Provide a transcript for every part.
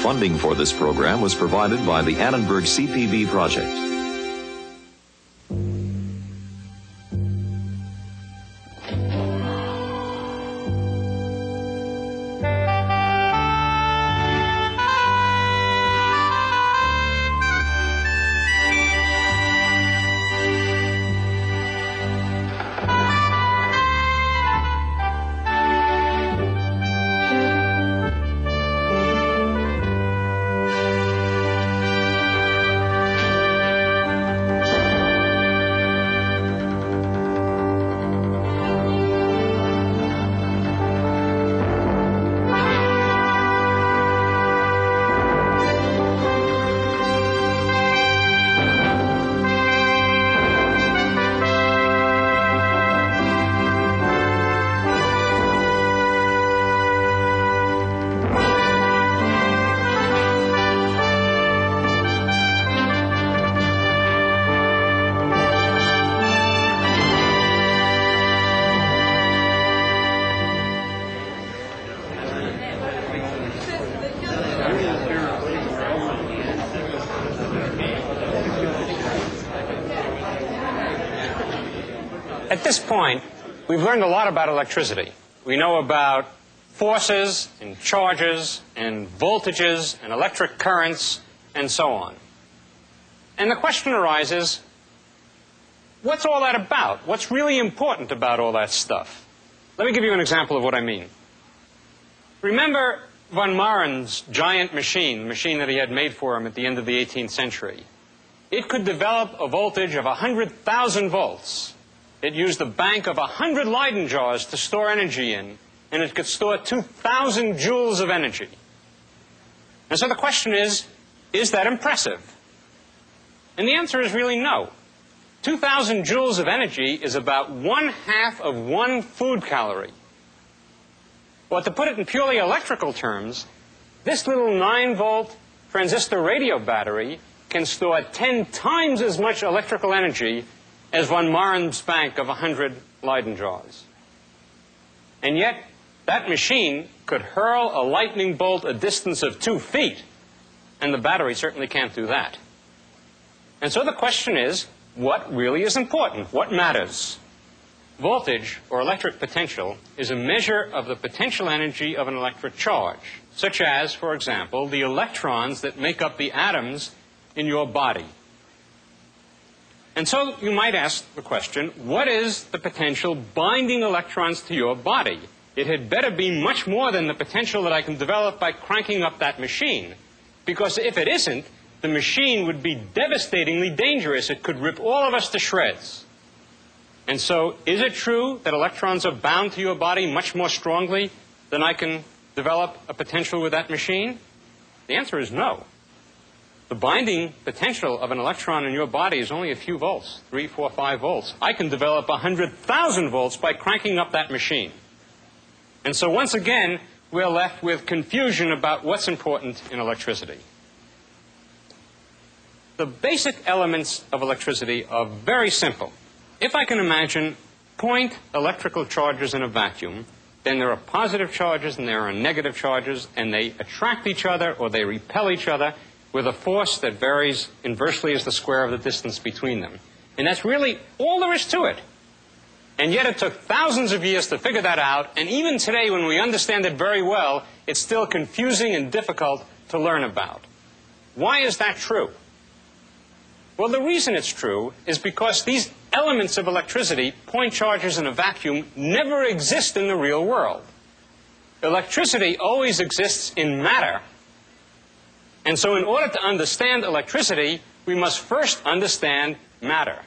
Funding for this program was provided by the Annenberg CPB Project. At this point, we've learned a lot about electricity. We know about forces and charges and voltages and electric currents and so on. And the question arises, what's all that about? What's really important about all that stuff? Let me give you an example of what I mean. Remember von Maurer's giant machine, the machine that he had made for him at the end of the 18th century. It could develop a voltage of 100,000 volts. It used a bank of 100 Leyden jars to store energy in, and it could store 2,000 joules of energy. And so the question is that impressive? And the answer is really no. 2,000 joules of energy is about 1/2 of one food calorie. Well, to put it in purely electrical terms, this little 9-volt transistor radio battery can store 10 times as much electrical energy as von Maurer's bank of 100 Leyden jars. And yet, that machine could hurl a lightning bolt a distance of 2 feet, and the battery certainly can't do that. And so the question is, what really is important? What matters? Voltage, or electric potential, is a measure of the potential energy of an electric charge, such as, for example, the electrons that make up the atoms in your body. And so you might ask the question, what is the potential binding electrons to your body? It had better be much more than the potential that I can develop by cranking up that machine. Because if it isn't, the machine would be devastatingly dangerous. It could rip all of us to shreds. And so is it true that electrons are bound to your body much more strongly than I can develop a potential with that machine? The answer is no. The binding potential of an electron in your body is only a few volts, 3, 4, 5 volts. I can develop 100,000 volts by cranking up that machine. And so once again, we're left with confusion about what's important in electricity. The basic elements of electricity are very simple. If I can imagine point electrical charges in a vacuum, then there are positive charges and there are negative charges, and they attract each other or they repel each other with a force that varies inversely as the square of the distance between them. And that's really all there is to it. And yet it took thousands of years to figure that out, and even today when we understand it very well, it's still confusing and difficult to learn about. Why is that true? Well, the reason it's true is because these elements of electricity, point charges in a vacuum, never exist in the real world. Electricity always exists in matter. And so in order to understand electricity, we must first understand matter.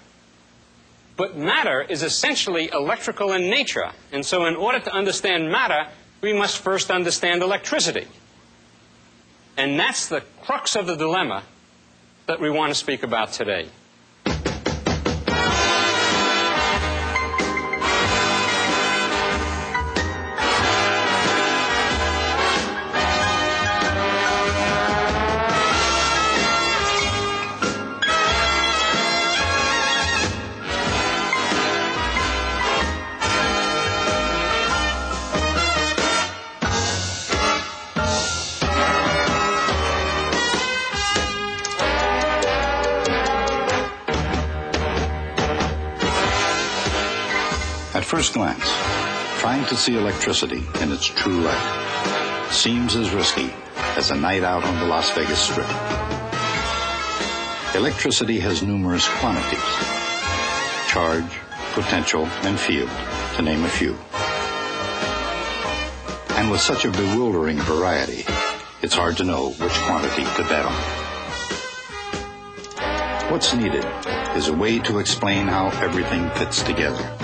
But matter is essentially electrical in nature. And so in order to understand matter, we must first understand electricity. And that's the crux of the dilemma that we want to speak about today. first glance, trying to see electricity in its true light seems as risky as a night out on the Las Vegas Strip. Electricity has numerous quantities: charge, potential, and field, to name a few. And with such a bewildering variety, it's hard to know which quantity to bet on. What's needed is a way to explain how everything fits together.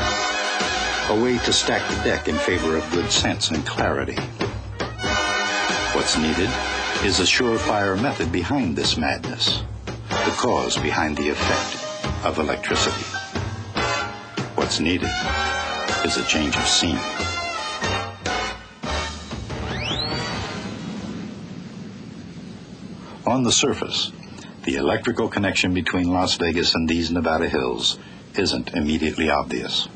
A way to stack the deck in favor of good sense and clarity. What's needed is a surefire method behind this madness, the cause behind the effect of electricity. What's needed is a change of scene. On the surface, the electrical connection between Las Vegas and these Nevada hills isn't immediately obvious.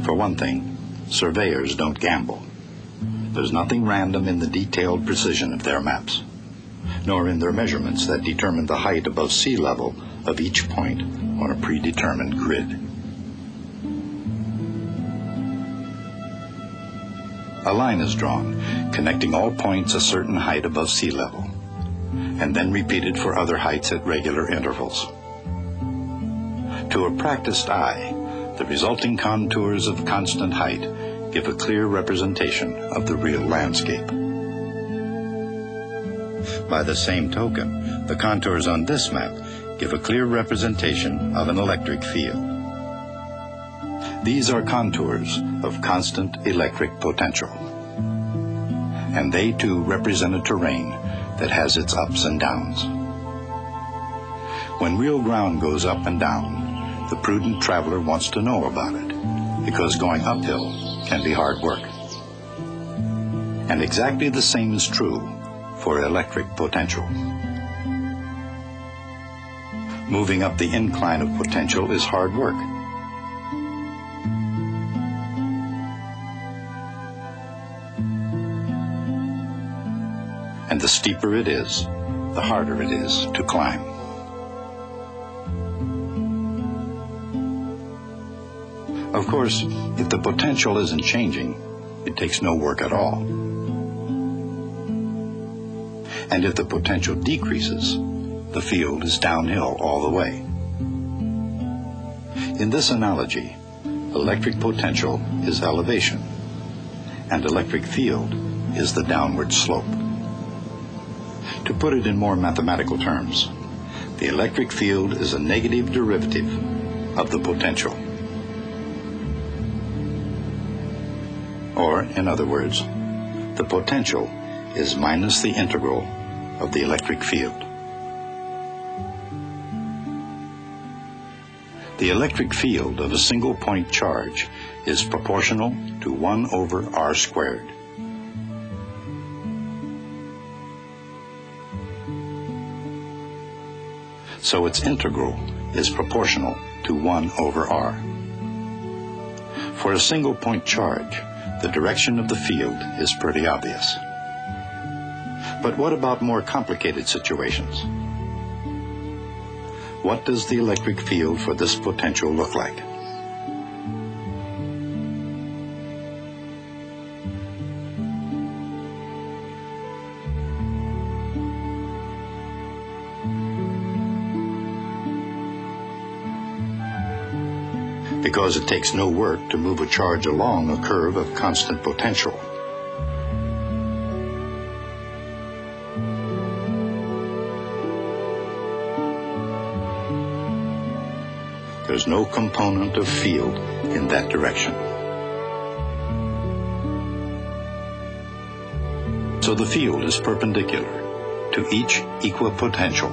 For one thing, surveyors don't gamble. There's nothing random in the detailed precision of their maps, nor in their measurements that determine the height above sea level of each point on a predetermined grid. A line is drawn, connecting all points a certain height above sea level, and then repeated for other heights at regular intervals. To a practiced eye, the resulting contours of constant height give a clear representation of the real landscape. By the same token, the contours on this map give a clear representation of an electric field. These are contours of constant electric potential, and they too represent a terrain that has its ups and downs. When real ground goes up and down, the prudent traveler wants to know about it, because going uphill can be hard work. And exactly the same is true for electric potential. Moving up the incline of potential is hard work. And the steeper it is, the harder it is to climb. Of course, if the potential isn't changing, it takes no work at all. And if the potential decreases, the field is downhill all the way. In this analogy, electric potential is elevation, and electric field is the downward slope. To put it in more mathematical terms, the electric field is a negative derivative of the potential. Or, in other words, the potential is minus the integral of the electric field. The electric field of a single point charge is proportional to 1 over r squared. So its integral is proportional to 1 over r. For a single point charge, the direction of the field is pretty obvious. But what about more complicated situations? What does the electric field for this potential look like? Because it takes no work to move a charge along a curve of constant potential. There's no component of field in that direction. So the field is perpendicular to each equipotential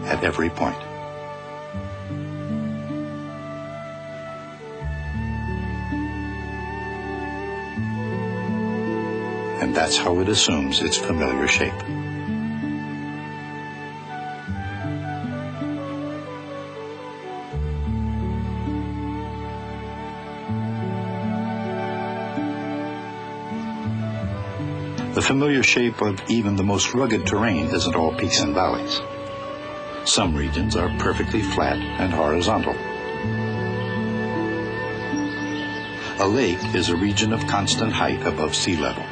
at every point. And that's how it assumes its familiar shape. The familiar shape of even the most rugged terrain isn't all peaks and valleys. Some regions are perfectly flat and horizontal. A lake is a region of constant height above sea level.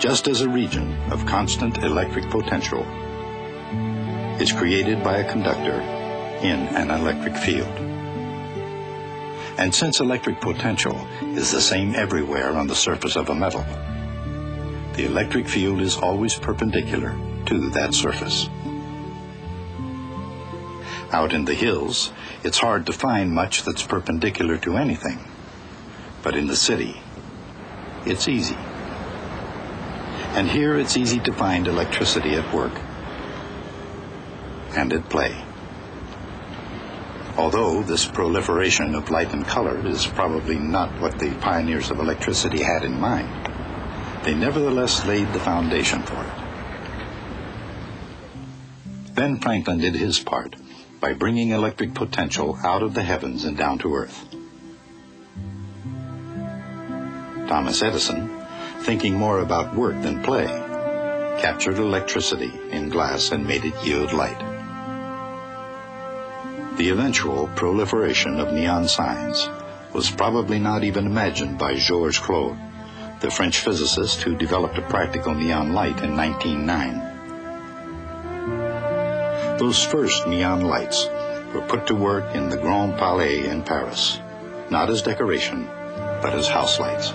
Just as a region of constant electric potential is created by a conductor in an electric field. And since electric potential is the same everywhere on the surface of a metal, the electric field is always perpendicular to that surface. Out in the hills, it's hard to find much that's perpendicular to anything. But in the city, it's easy. And here it's easy to find electricity at work and at play. Although this proliferation of light and color is probably not what the pioneers of electricity had in mind, they nevertheless laid the foundation for it. Ben Franklin did his part by bringing electric potential out of the heavens and down to earth. Thomas Edison, thinking more about work than play, captured electricity in glass and made it yield light. The eventual proliferation of neon signs was probably not even imagined by Georges Claude, the French physicist who developed a practical neon light in 1909. Those first neon lights were put to work in the Grand Palais in Paris, not as decoration, but as house lights.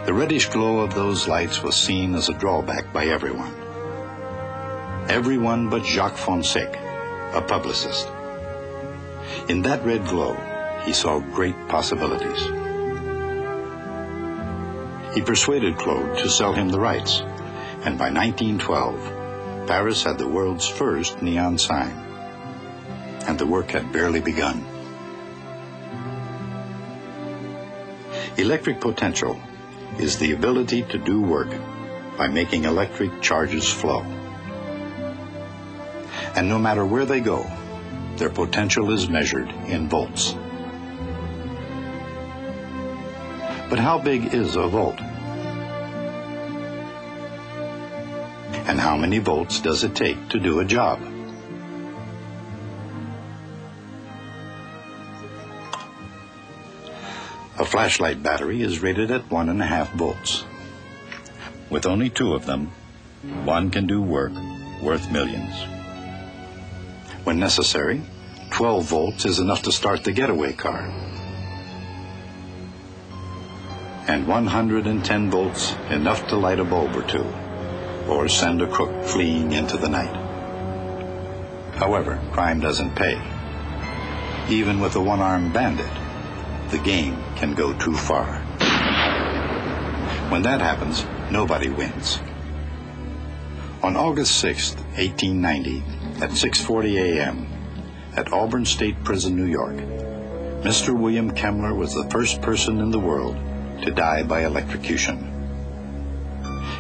The reddish glow of those lights was seen as a drawback by everyone. Everyone but Jacques Fonseca, a publicist. In that red glow, he saw great possibilities. He persuaded Claude to sell him the rights, and by 1912, Paris had the world's first neon sign, and the work had barely begun. Electric potential is the ability to do work by making electric charges flow. And no matter where they go, their potential is measured in volts. But how big is a volt? And how many volts does it take to do a job? A flashlight battery is rated at 1.5 volts. With only 2 of them, one can do work worth millions. When necessary, 12 volts is enough to start the getaway car. And 110 volts enough to light a bulb or two, or send a crook fleeing into the night. However, crime doesn't pay. Even with a one-armed bandit, the game can go too far. When that happens, nobody wins. On August 6, 1890, at 6:40 a.m., at Auburn State Prison, New York, Mr. William Kemmler was the first person in the world to die by electrocution.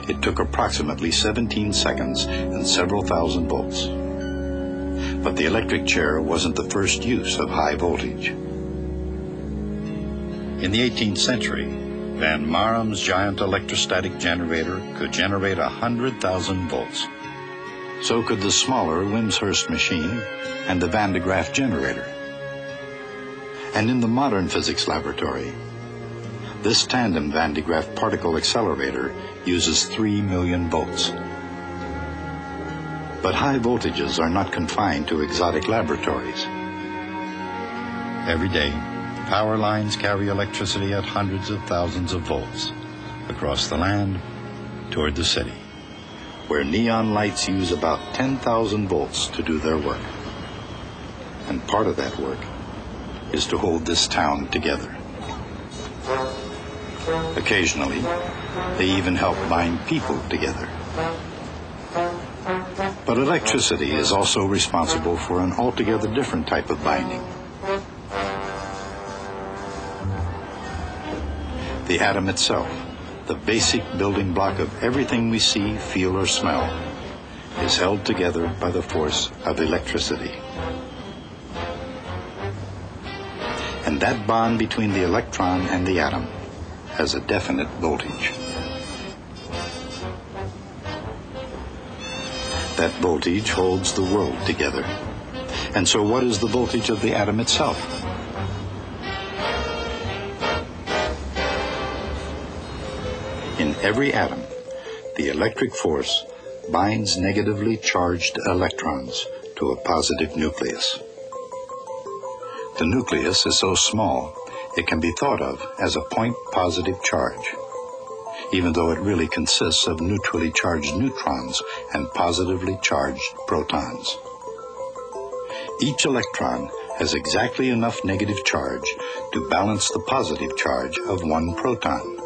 It took approximately 17 seconds and several thousand volts. But the electric chair wasn't the first use of high voltage. In the 18th century, Van Marum's giant electrostatic generator could generate 100,000 volts. So could the smaller Wimshurst machine and the Van de Graaff generator. And in the modern physics laboratory, this tandem Van de Graaff particle accelerator uses 3 million volts. But high voltages are not confined to exotic laboratories. Every day, power lines carry electricity at hundreds of thousands of volts across the land toward the city, where neon lights use about 10,000 volts to do their work. And part of that work is to hold this town together. Occasionally, they even help bind people together. But electricity is also responsible for an altogether different type of binding. The atom itself, the basic building block of everything we see, feel, or smell, is held together by the force of electricity. And that bond between the electron and the atom has a definite voltage. That voltage holds the world together. And so what is the voltage of the atom itself? In every atom, the electric force binds negatively charged electrons to a positive nucleus. The nucleus is so small, it can be thought of as a point positive charge, even though it really consists of neutrally charged neutrons and positively charged protons. Each electron has exactly enough negative charge to balance the positive charge of one proton.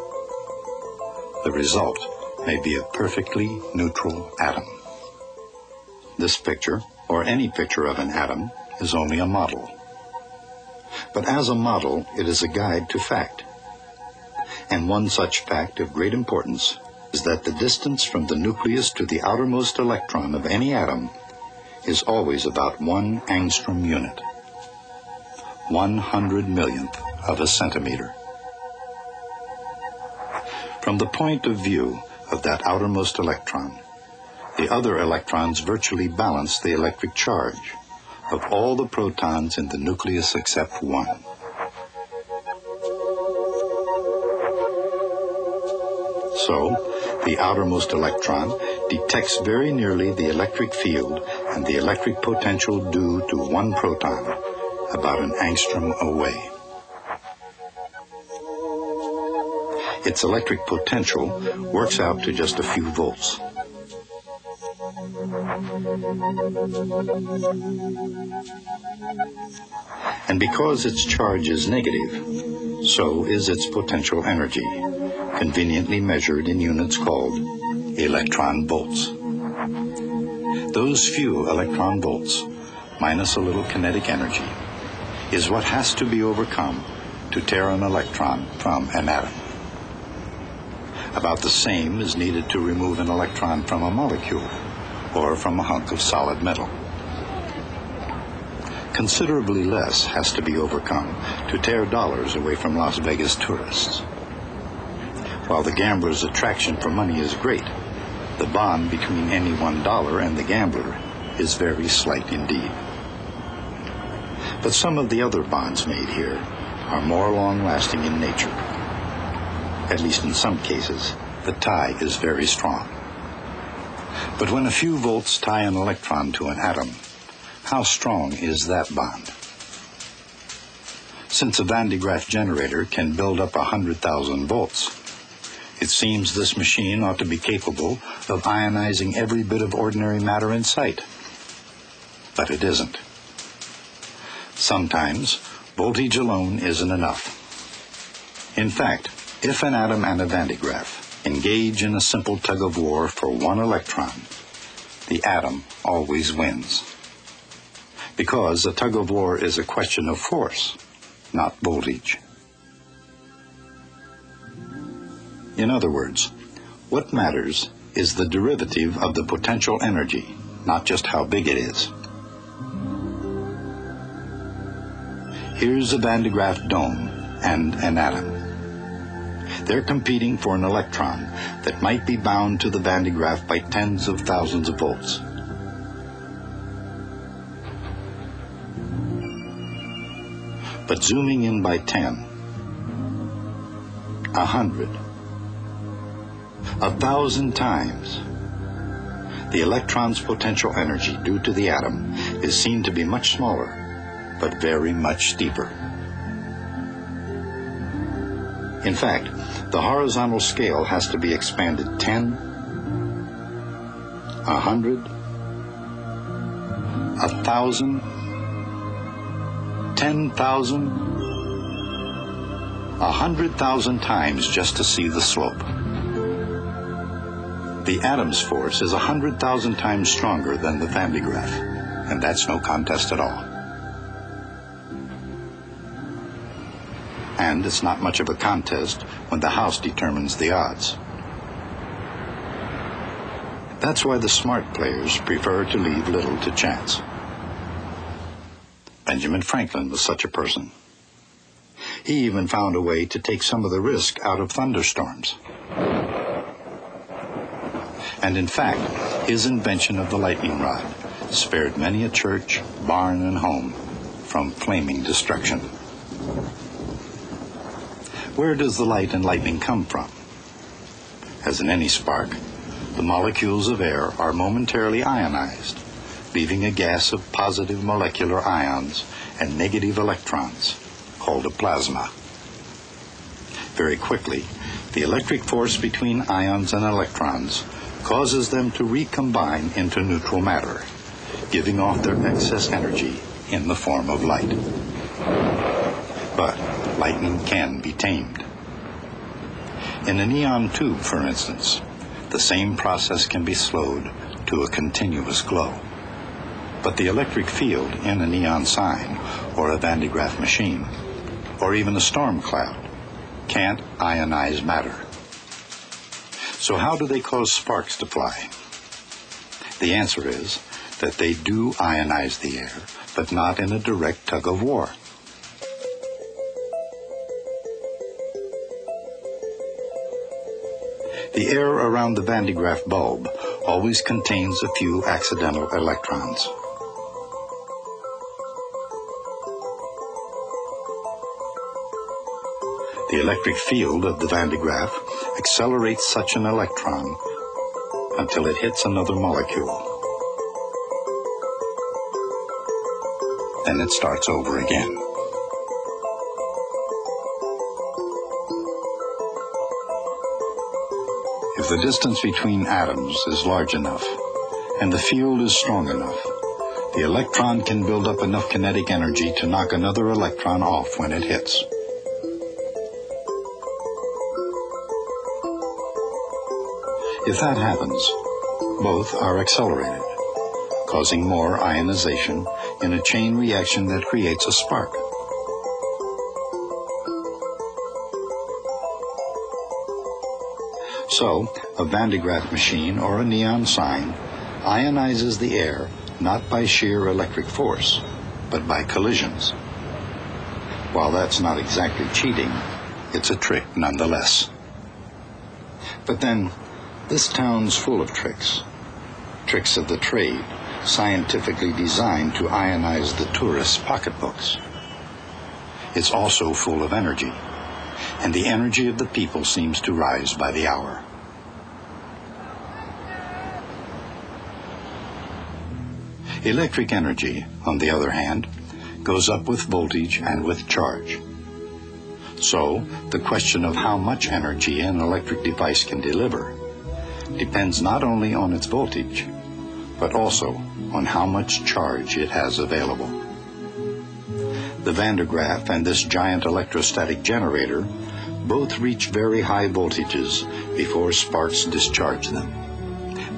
The result may be a perfectly neutral atom. This picture, or any picture of an atom, is only a model. But as a model, it is a guide to fact. And one such fact of great importance is that the distance from the nucleus to the outermost electron of any atom is always about 1 angstrom unit, 100 millionth of a centimeter. From the point of view of that outermost electron, the other electrons virtually balance the electric charge of all the protons in the nucleus except one. So, the outermost electron detects very nearly the electric field and the electric potential due to one proton, about an angstrom away. Its electric potential works out to just a few volts. And because its charge is negative, so is its potential energy, conveniently measured in units called electron volts. Those few electron volts, minus a little kinetic energy, is what has to be overcome to tear an electron from an atom. About the same is needed to remove an electron from a molecule or from a hunk of solid metal. Considerably less has to be overcome to tear dollars away from Las Vegas tourists. While the gambler's attraction for money is great, the bond between any $1 and the gambler is very slight indeed. But some of the other bonds made here are more long-lasting in nature. At least in some cases, the tie is very strong. But when a few volts tie an electron to an atom, how strong is that bond? Since a Van de Graaff generator can build up 100,000 volts, it seems this machine ought to be capable of ionizing every bit of ordinary matter in sight. But it isn't. Sometimes, voltage alone isn't enough. In fact, if an atom and a Van de Graaff engage in a simple tug-of-war for one electron, the atom always wins. Because a tug-of-war is a question of force, not voltage. In other words, what matters is the derivative of the potential energy, not just how big it is. Here's a Van de Graaff dome and an atom. They're competing for an electron that might be bound to the Van de Graaff by tens of thousands of volts. But zooming in by 10, 100, 1,000 times, the electron's potential energy due to the atom is seen to be much smaller, but very much steeper. In fact, the horizontal scale has to be expanded 10, 100, 1,000, 10,000, 100,000 times just to see the slope. The atom's force is 100,000 times stronger than the Van de Graaff, and that's no contest at all. And it's not much of a contest when the house determines the odds. That's why the smart players prefer to leave little to chance. Benjamin Franklin was such a person. He even found a way to take some of the risk out of thunderstorms. And in fact, his invention of the lightning rod spared many a church, barn, and home from flaming destruction. Where does the light and lightning come from? As in any spark, the molecules of air are momentarily ionized, leaving a gas of positive molecular ions and negative electrons, called a plasma. Very quickly, the electric force between ions and electrons causes them to recombine into neutral matter, giving off their excess energy in the form of light. But lightning can be tamed. In a neon tube, for instance, the same process can be slowed to a continuous glow. But the electric field in a neon sign, or a Van de Graaff machine, or even a storm cloud, can't ionize matter. So how do they cause sparks to fly? The answer is that they do ionize the air, but not in a direct tug of war. The air around the Van de Graaff bulb always contains a few accidental electrons. The electric field of the Van de Graaff accelerates such an electron until it hits another molecule. Then it starts over again. If the distance between atoms is large enough and the field is strong enough, the electron can build up enough kinetic energy to knock another electron off when it hits. If that happens, both are accelerated, causing more ionization in a chain reaction that creates a spark. So, a Van de Graaff machine or a neon sign ionizes the air not by sheer electric force, but by collisions. While that's not exactly cheating, it's a trick nonetheless. But then, this town's full of tricks. Tricks of the trade, scientifically designed to ionize the tourists' pocketbooks. It's also full of energy, and the energy of the people seems to rise by the hour. Electric energy, on the other hand, goes up with voltage and with charge. So, the question of how much energy an electric device can deliver depends not only on its voltage, but also on how much charge it has available. The Van de Graaff and this giant electrostatic generator both reach very high voltages before sparks discharge them.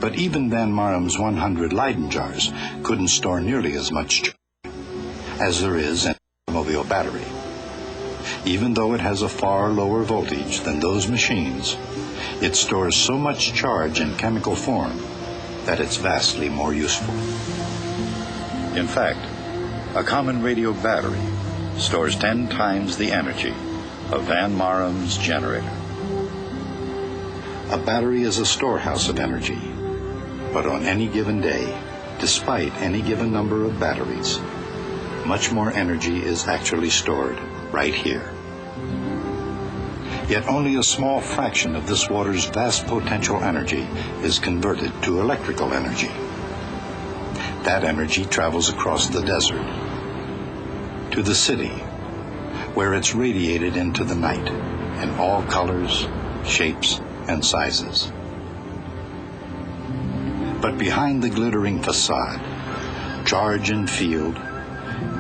But even Van Marum's 100 Leyden jars couldn't store nearly as much charge as there is in an automobile battery. Even though it has a far lower voltage than those machines, it stores so much charge in chemical form that it's vastly more useful. In fact, a common radio battery stores 10 times the energy of Van Marum's generator. A battery is a storehouse of energy, but on any given day, despite any given number of batteries, much more energy is actually stored right here. Yet only a small fraction of this water's vast potential energy is converted to electrical energy. That energy travels across the desert to the city, where it's radiated into the night in all colors, shapes, and sizes. But behind the glittering facade, charge and field,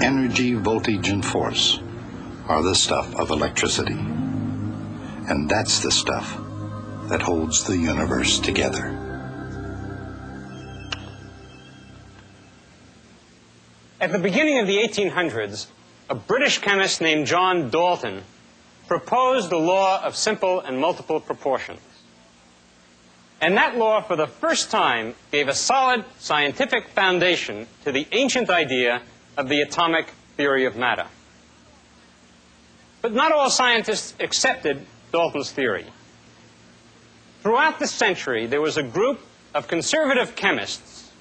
energy, voltage, and force are the stuff of electricity. And that's the stuff that holds the universe together. At the beginning of the 1800s, a British chemist named John Dalton proposed the law of simple and multiple proportions. And that law, for the first time, gave a solid scientific foundation to the ancient idea of the atomic theory of matter. But not all scientists accepted Dalton's theory. Throughout the century, there was a group of conservative chemists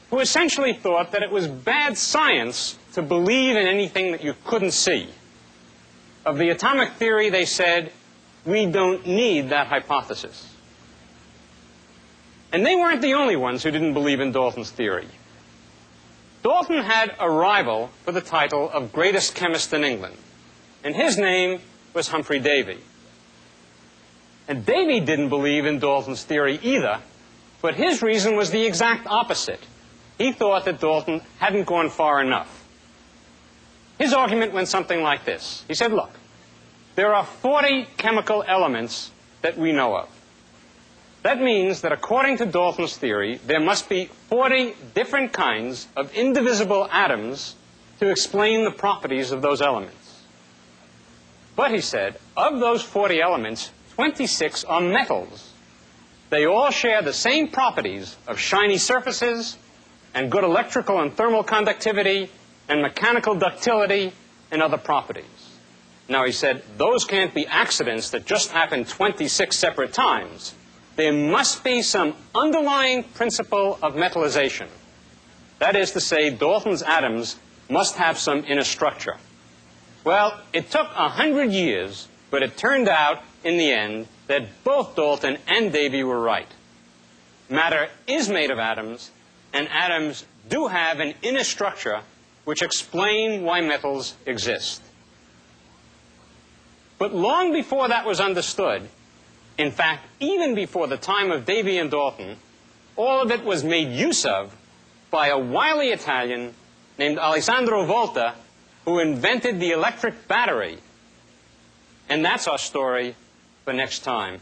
who essentially thought that it was bad science to believe in anything that you couldn't see. Of the atomic theory, they said, we don't need that hypothesis. And they weren't the only ones who didn't believe in Dalton's theory. Dalton had a rival for the title of greatest chemist in England, and his name was Humphrey Davy. And Davy didn't believe in Dalton's theory either, but his reason was the exact opposite. He thought that Dalton hadn't gone far enough. His argument went something like this. He said, look, there are 40 chemical elements that we know of. That means that according to Dalton's theory, there must be 40 different kinds of indivisible atoms to explain the properties of those elements. But, he said, of those 40 elements, 26 are metals. They all share the same properties of shiny surfaces and good electrical and thermal conductivity and mechanical ductility and other properties. Now, he said, those can't be accidents that just happen 26 separate times. There must be some underlying principle of metallization. That is to say, Dalton's atoms must have some inner structure. Well, it took 100 years, but it turned out, in the end, that both Dalton and Davy were right. Matter is made of atoms, and atoms do have an inner structure which explain why metals exist. But long before that was understood, in fact, even before the time of Davy and Dalton, all of it was made use of by a wily Italian named Alessandro Volta, who invented the electric battery. And that's our story for next time.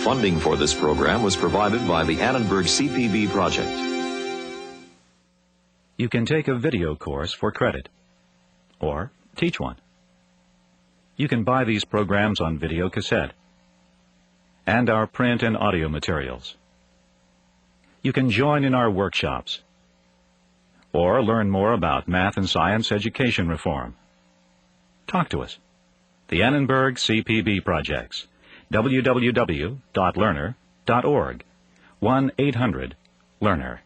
Funding for this program was provided by the Annenberg CPB project. You can take a video course for credit, or teach one. You can buy these programs on video cassette, and our print and audio materials. You can join in our workshops, or learn more about math and science education reform. Talk to us. The Annenberg CPB Projects. www.learner.org. 1-800-LEARNER.